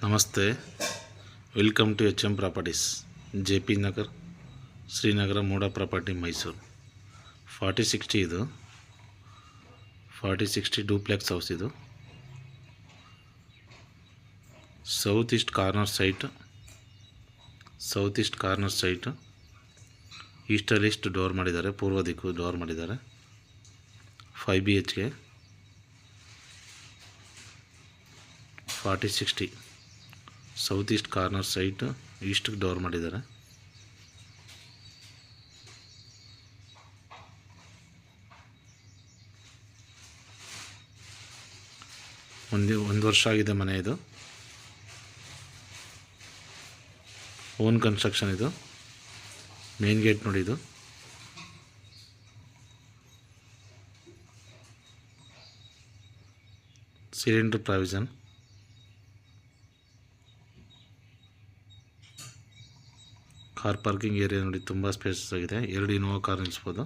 ನಮಸ್ತೆ, welcome to H M properties, JP Nagar, Srinagara, MUDA property, Mysuru. 4060 ಇದು 4060 duplex house. ಇದು south east corner site. ಈಸ್ಟಲ್ಲಿ east door ಮಾಡಿದ್ದಾರೆ, ಪೂರ್ವ ದಿಕ್ಕು ಡೋರ್ ಮಾಡಿದ್ದಾರೆ. 5 BHK 4060 south east corner site, ಈಸ್ಟ್ಗೆ ಡೋರ್ ಮಾಡಿದ್ದಾರೆ. ಒಂದು ವರ್ಷ ಆಗಿದೆ ಮನೆ. ಇದು ಓನ್ ಕನ್ಸ್ಟ್ರಕ್ಷನ್. ಇದು ಮೇನ್ ಗೇಟ್ ನೋಡಿ. ಇದು cylinder provision. Car parking area ನೋಡಿ, ತುಂಬ ಸ್ಪೇಸಸ್ ಆಗಿದೆ. 2 ಇನೋವಾ ಕಾರ್ ನಿಲ್ಲಿಸ್ಬೋದು.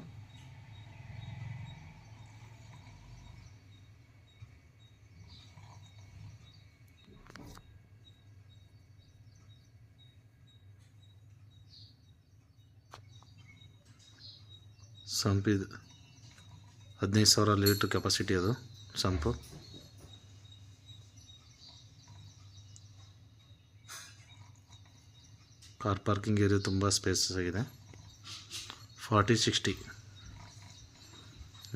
ಸಂಪಿದು 15,000 ಲೀಟ್ರ್ ಕೆಪಾಸಿಟಿ. ಅದು ಸಂಪು. ಕಾರ್ ಪಾರ್ಕಿಂಗ್ ಏರಿಯಾ ತುಂಬ ಸ್ಪೇಸಸ್ ಆಗಿದೆ. 4060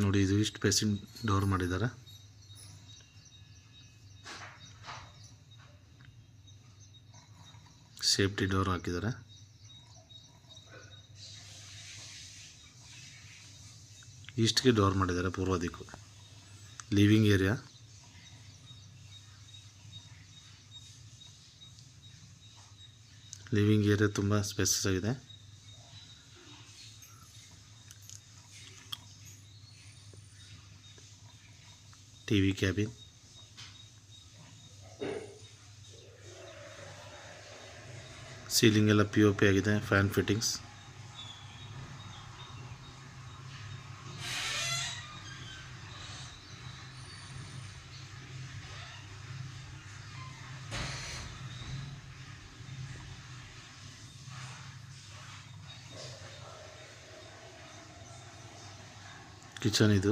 ನೋಡಿ, ಇದು ಈಸ್ಟ್ ಫೇಸಿಂಗ್ ಡೋರ್ ಮಾಡಿದ್ದಾರೆ. ಸೇಫ್ಟಿ ಡೋರ್ ಹಾಕಿದ್ದಾರೆ. ಈಸ್ಟ್ಗೆ ಡೋರ್ ಮಾಡಿದ್ದಾರೆ, ಪೂರ್ವ ದಿಕ್ಕು. Living area. ತುಂಬ ಸ್ಪೇಸಸ್ ಆಗಿದೆ. TV cabin. ಸೀಲಿಂಗ್ ಎಲ್ಲ POP ಆಗಿದೆ. Fan fittings. ಕಿಚನ್. ಇದು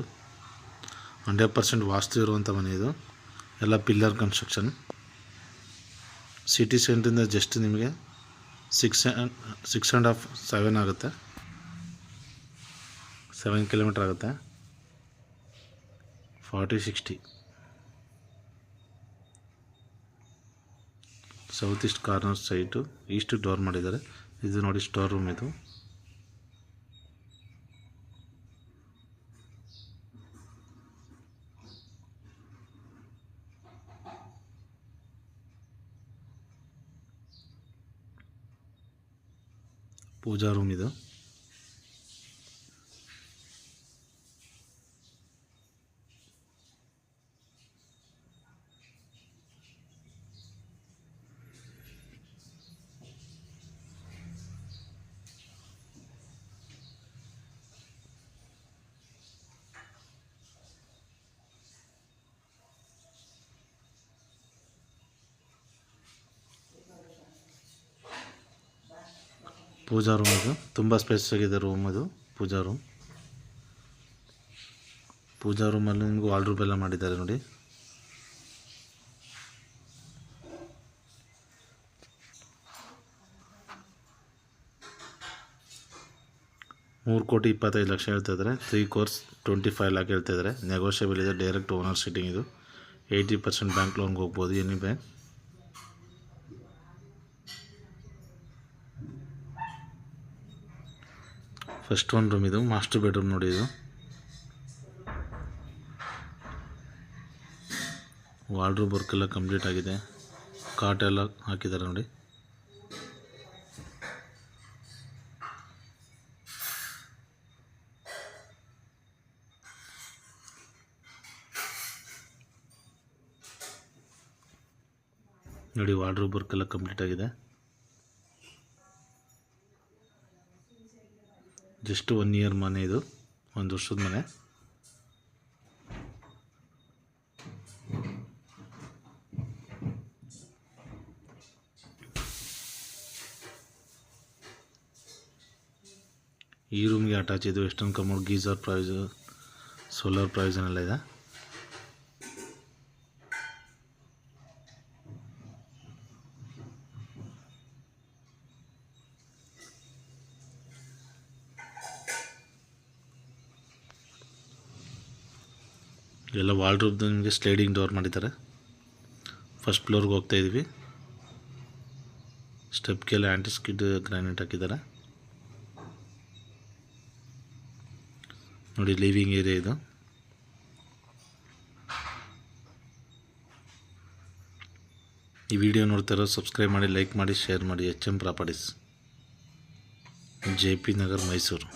100% ವಾಸ್ತು ಇರುವಂಥ ಮನೆ. ಇದು ಎಲ್ಲ ಪಿಲ್ಲರ್ ಕನ್ಸ್ಟ್ರಕ್ಷನ್. ಸಿಟಿ ಸೆಂಟ್ರಿಂದ ಜಸ್ಟ್ ನಿಮಗೆ 6.5 7 ಆಗುತ್ತೆ. 7 ಕಿಲೋಮೀಟರ್ ಆಗುತ್ತೆ. 4060 south east corner site, East door ಮಾಡಿದ್ದಾರೆ. ಇದು ನೋಡಿ ಸ್ಟೋರ್ ರೂಮ್. ಇದು ಪೂಜಾ ರೂಮ್. ಇದು ಪೂಜಾ ರೂಮ್. ಇದು ತುಂಬ ಸ್ಪೇಸ್ ಆಗಿದೆ ರೂಮ್. ಇದು ಪೂಜಾ ರೂಮಲ್ಲಿ ನಿಮಗೂ ವಾರ್ಡ್ರೋಬ್ ಎಲ್ಲ ಮಾಡಿದ್ದಾರೆ ನೋಡಿ. ₹3,25,00,000 ಹೇಳ್ತಾಯಿದ್ದಾರೆ. 3 crores 25 lakh ಹೇಳ್ತಾಯಿದ್ದಾರೆ. ನೆಗೋಷಿಯಬಲ್ ಇದೆ. Direct owner seating. ಇದು 80% ಬ್ಯಾಂಕ್ ಲೋನ್ಗೆ ಹೋಗ್ಬೋದು, any bank. First one room. ಇದು ಮಾಸ್ಟರ್ ಬೆಡ್ರೂಮ್ ನೋಡಿ. ಇದು ವಾರ್ಡ್ರೋಬ್ ವರ್ಕ್ ಎಲ್ಲ ಕಂಪ್ಲೀಟ್ ಆಗಿದೆ. ಕಾಟ್ ಎಲ್ಲ ಹಾಕಿದ್ದಾರೆ ನೋಡಿ. ವಾರ್ಡ್ರೋಬ್ ವರ್ಕ್ ಎಲ್ಲ ಕಂಪ್ಲೀಟ್ ಆಗಿದೆ. ಜಸ್ಟ್ 1 year ಮನೆ. ಇದು 1 ವರ್ಷದ ಮನೆ. ಈ ರೂಮ್ಗೆ ಅಟ್ಯಾಚ್ ಇದು western commode, geyser provision, solar provision ಎಲ್ಲ ಇದೆ. ಎಲ್ಲ ವಾರ್ಡ್ರೋಬ್ ನಿಮಗೆ ಸ್ಲೈಡಿಂಗ್ ಡೋರ್ ಮಾಡಿದ್ದಾರೆ. ಫಸ್ಟ್ ಫ್ಲೋರ್ಗೆ ಹೋಗ್ತಾ ಇದ್ದೀವಿ. ಸ್ಟೆಪ್ಗೆಲ್ಲ ಆ್ಯಂಟಿ ಸ್ಕಿಡ್ ಗ್ರಾನೈಟ್ ಹಾಕಿದ್ದಾರೆ. ನೋಡಿ ಲಿವಿಂಗ್ ಏರಿಯಾ ಇದು. ಈ ವಿಡಿಯೋ ನೋಡ್ತಾರೋ ಸಬ್ಸ್ಕ್ರೈಬ್ ಮಾಡಿ, ಲೈಕ್ ಮಾಡಿ, ಶೇರ್ ಮಾಡಿ. HM properties, JP Nagar, Mysuru.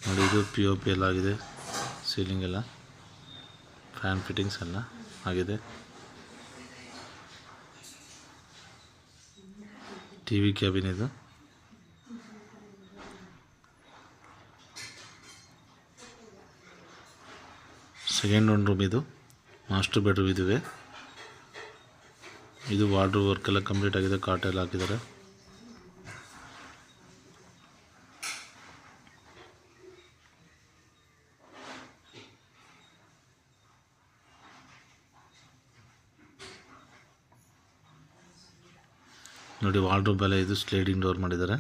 ನೋಡಿ ಇದು POP ಎಲ್ಲ ಆಗಿದೆ, ಸೀಲಿಂಗ್ ಎಲ್ಲ, ಫ್ಯಾನ್ ಫಿಟ್ಟಿಂಗ್ಸ್ ಎಲ್ಲ ಆಗಿದೆ. TV ಕ್ಯಾಬಿನ್ ಇದು. ಸೆಕೆಂಡ್ ಒಂದು ರೂಮ್ ಇದು, ಮಾಸ್ಟರ್ ಬೆಡ್ರೂಮ್ ಇದುವೆ. ಇದು ವಾರ್ಡ್ರೋಬ್ ವರ್ಕ್ ಎಲ್ಲ ಕಂಪ್ಲೀಟ್ ಆಗಿದೆ, ಕಾಟ್ ಎಲ್ಲ ಹಾಕಿದ್ದಾರೆ. ನೋಡಿ ವಾರ್ಡ್ರೋಬ್ ಎಲ್ಲ ಇದು ಸ್ಲೈಡಿಂಗ್ ಡೋರ್ ಮಾಡಿದ್ದಾರೆ.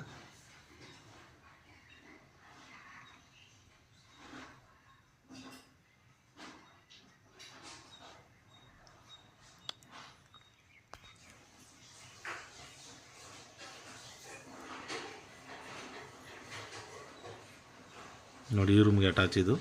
ನೋಡಿ ಈ ರೂಮ್ಗೆ ಅಟ್ಯಾಚ್ ಇದು.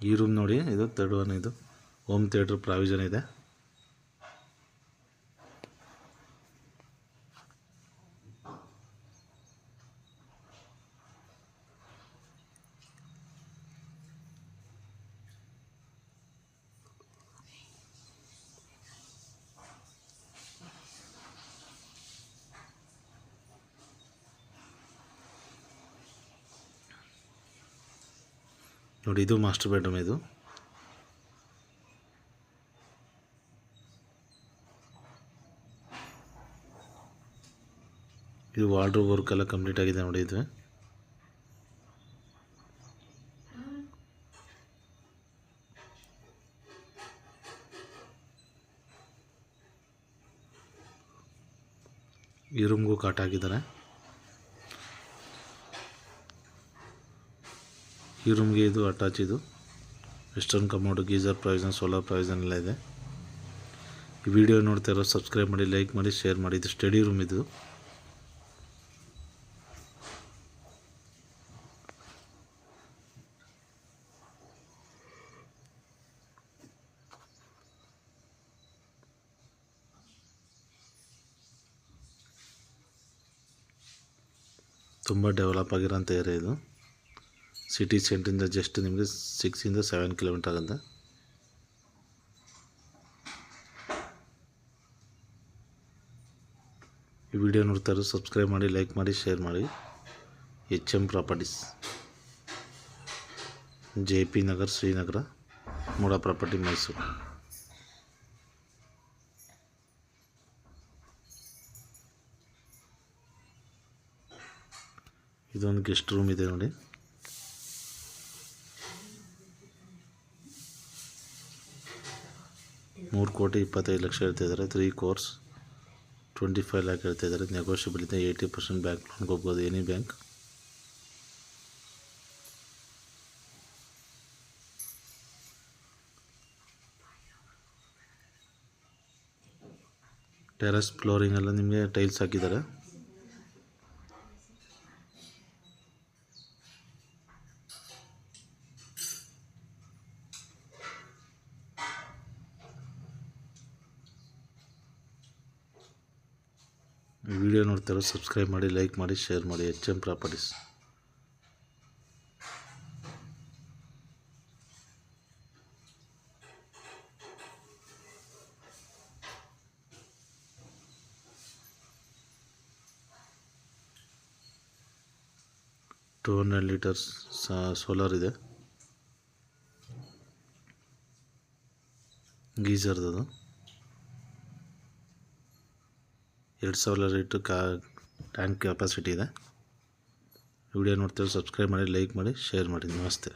ಈ ರೂಮ್ ನೋಡಿ, ಇದು ಥರ್ಡ್ ಒನ್. ಇದು ಹೋಮ್ ಥಿಯೇಟ್ರ್ ಪ್ರಾವಿಷನ್ ಇದೆ. ನೋಡಿ ಇದು ಮಾಸ್ಟರ್ ಬೆಡ್ರೂಮ್ ಇದು. ಇದು ವಾರ್ಡ್ರೋಬ್ ವರ್ಕ್ ಎಲ್ಲ ಕಂಪ್ಲೀಟ್ ಆಗಿದೆ ನೋಡಿ. ಇದು ಈ ರೂಮ್ಗೂ ಕಾಟ್ ಹಾಕಿದ್ದಾರೆ. ಈ ರೂಮ್ಗೆ ಇದು ಅಟ್ಯಾಚ್ ಇದು western commode, geyser provision, solar provision ಎಲ್ಲ ಇದೆ. ಈ ವಿಡಿಯೋ ನೋಡ್ತಾ ಇರೋ ಸಬ್ಸ್ಕ್ರೈಬ್ ಮಾಡಿ, ಲೈಕ್ ಮಾಡಿ, ಶೇರ್ ಮಾಡಿ. ಇದು ಸ್ಟಡಿ ರೂಮ್ ಇದು. ತುಂಬ ಡೆವಲಪ್ ಆಗಿರೋಂಥ ಏರಿಯಾ ಇದು. ಸಿಟಿ ಸೆಂಟ್ರಿಂದ ಜಸ್ಟ್ ನಿಮಗೆ 6 ಇಂದ 7 ಕಿಲೋಮೀಟರ್ ಆಗುತ್ತೆ. ಈ ವಿಡಿಯೋ ನೋಡ್ತಾರೆ ಸಬ್ಸ್ಕ್ರೈಬ್ ಮಾಡಿ, ಲೈಕ್ ಮಾಡಿ, ಶೇರ್ ಮಾಡಿ. HM properties, JP Nagar, Srinagar, MUDA property, Mysuru. ಇದೊಂದು ಗೆಸ್ಟ್ ರೂಮ್ ಇದೆ ನೋಡಿ. ₹3,25,00,000 ಹೇಳ್ತಾಯಿದ್ದಾರೆ. 3 ಕೋರ್ಸ್ 25 ಲ್ಯಾಕ್ ಹೇಳ್ತಾಯಿದ್ದಾರೆ. ನೆಗೋಷಿಯಬಲ್ ಇದೆ. 80% ಬ್ಯಾಂಕ್ ಲೋನ್ಗೆ ಹೋಗ್ಬೋದು, ಎನಿ ಬ್ಯಾಂಕ್. ಟೆರೆಸ್ ಫ್ಲೋರಿಂಗ್ ಎಲ್ಲ ನಿಮಗೆ ಟೈಲ್ಸ್ ಹಾಕಿದ್ದಾರೆ. ವಿಡಿಯೋ ನೋಡ್ತಾರೋ ಸಬ್ಸ್ಕ್ರೈಬ್ ಮಾಡಿ, ಲೈಕ್ ಮಾಡಿ, ಶೇರ್ ಮಾಡಿ. HM properties. 200 ಲೀಟರ್ಸ್ ಸೋಲಾರ್ ಇದೆ. ಗೀಝರ್ದು 2000 ಲೀಟ್ರ್ ಟ್ಯಾಂಕ್ ಕೆಪಾಸಿಟಿ ಇದೆ. ವಿಡಿಯೋ ನೋಡ್ತೀವಿ, ಸಬ್ಸ್ಕ್ರೈಬ್ ಮಾಡಿ, ಲೈಕ್ ಮಾಡಿ, ಶೇರ್ ಮಾಡಿ. ನಮಸ್ತೆ.